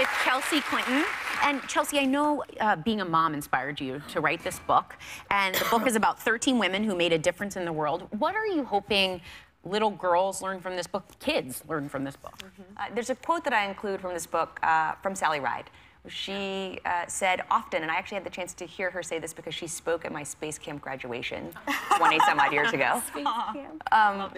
with Chelsea Clinton. And Chelsea, I know being a mom inspired you to write this book. And the book is about 13 women who made a difference in the world. What are you hoping little girls learn from this book, kids learn from this book? There's a quote that I include from this book from Sally Ride. She said often, and I actually had the chance to hear her say this because she spoke at my space camp graduation 20-some-odd years ago,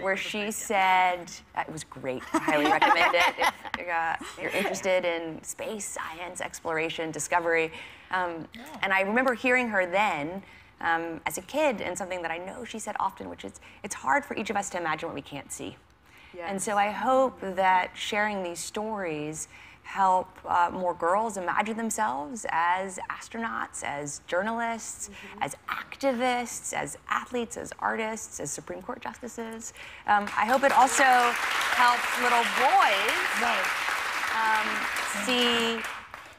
where she said, it was great, I highly recommend it if you're interested in space, science, exploration, discovery. And I remember hearing her then as a kid, and something that I know she said often, which is, it's hard for each of us to imagine what we can't see. Yes. And so I hope that sharing these stories help more girls imagine themselves as astronauts, as journalists, as activists, as athletes, as artists, as Supreme Court justices. I hope it also helps little boys see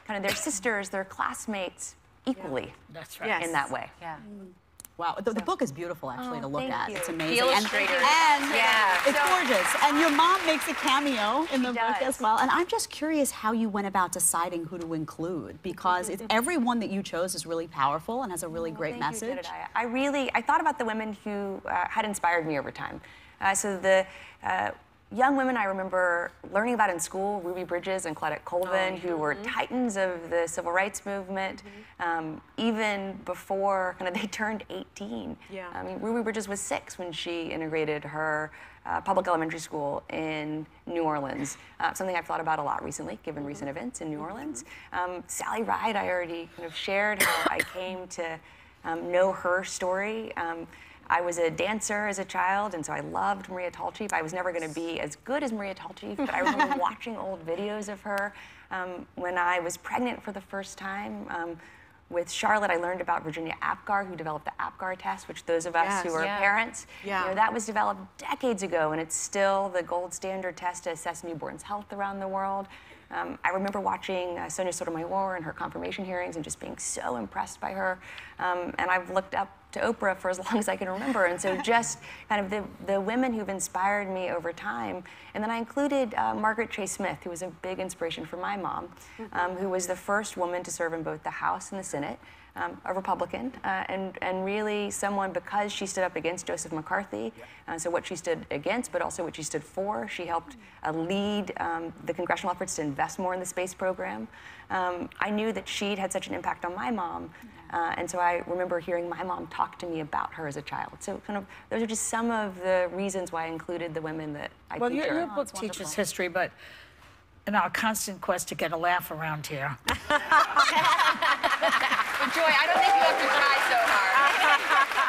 kind of their sisters, their classmates equally. That's right. In that way. Yeah. Wow, the book is beautiful, actually, to look at. You. It's amazing. The illustrators. And yeah. it's gorgeous. And your mom makes a cameo in the book as well. And I'm just curious how you went about deciding who to include, because everyone that you chose is really powerful and has a really great message. I thought about the women who had inspired me over time. So the young women I remember learning about in school, Ruby Bridges and Claudette Colvin, who were titans of the civil rights movement, even before kind of they turned 18. Yeah. I mean, Ruby Bridges was 6 when she integrated her public elementary school in New Orleans, something I've thought about a lot recently, given recent events in New Orleans. Sally Ride, I already kind of shared how I came to know her story. I was a dancer as a child, and so I loved Maria Talchi. I was never going to be as good as Maria Talchi, but I remember watching old videos of her. When I was pregnant for the first time with Charlotte, I learned about Virginia Apgar, who developed the Apgar test, which those of us who are parents, you know, that was developed decades ago, and it's still the gold standard test to assess newborns' health around the world. I remember watching Sonia Sotomayor and her confirmation hearings and just being so impressed by her. And I've looked up to Oprah for as long as I can remember. And so just kind of the women who've inspired me over time. And then I included Margaret Chase Smith, who was a big inspiration for my mom, who was the first woman to serve in both the House and the Senate. A Republican, and really someone, because she stood up against Joseph McCarthy, so what she stood against, but also what she stood for. She helped lead the congressional efforts to invest more in the space program. I knew that she'd had such an impact on my mom, and so I remember hearing my mom talk to me about her as a child. So kind of, those are just some of the reasons why I included the women that I feature. Well, your book teaches history, but in our constant quest to get a laugh around here. Joy, I don't think you have to try so hard.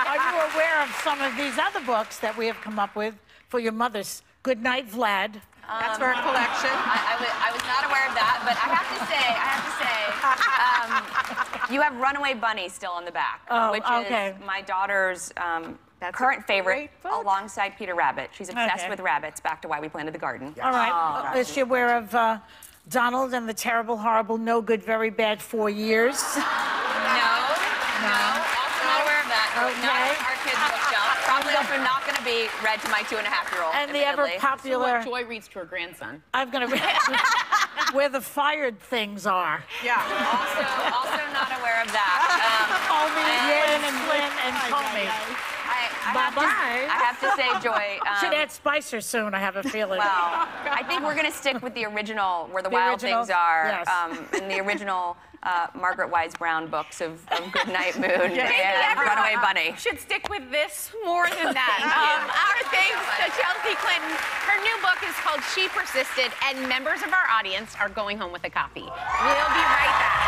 Are you aware of some of these other books that we have come up with for your mother's? Good Night, Vlad. That's for a collection. I was not aware of that, but I have to say, you have Runaway Bunny still on the back, which is my daughter's current favorite, alongside Peter Rabbit. She's obsessed with rabbits, back to Why We Planted the Garden. All right. Is she aware of Donald and the Terrible, Horrible, No Good, Very Bad 4 Years? No. Also not aware of that. Not our kids' bookshelf. Probably also not going to be read to my 2.5-year-old. And the ever popular. Joy reads to her grandson. I'm going to read Where the Fired Things Are. Yeah. Also not aware of that. Lynn and Flynn and Comey. I have to say, Joy. Should add Spicer soon, I have a feeling. Well, I think we're going to stick with the original, Where the Wild Things Are, and the original Margaret Wise Brown books of Goodnight Moon and Runaway Bunny. Should stick with this more than that. Our thanks to Chelsea Clinton. Her new book is called She Persisted, and members of our audience are going home with a copy. We'll be right back.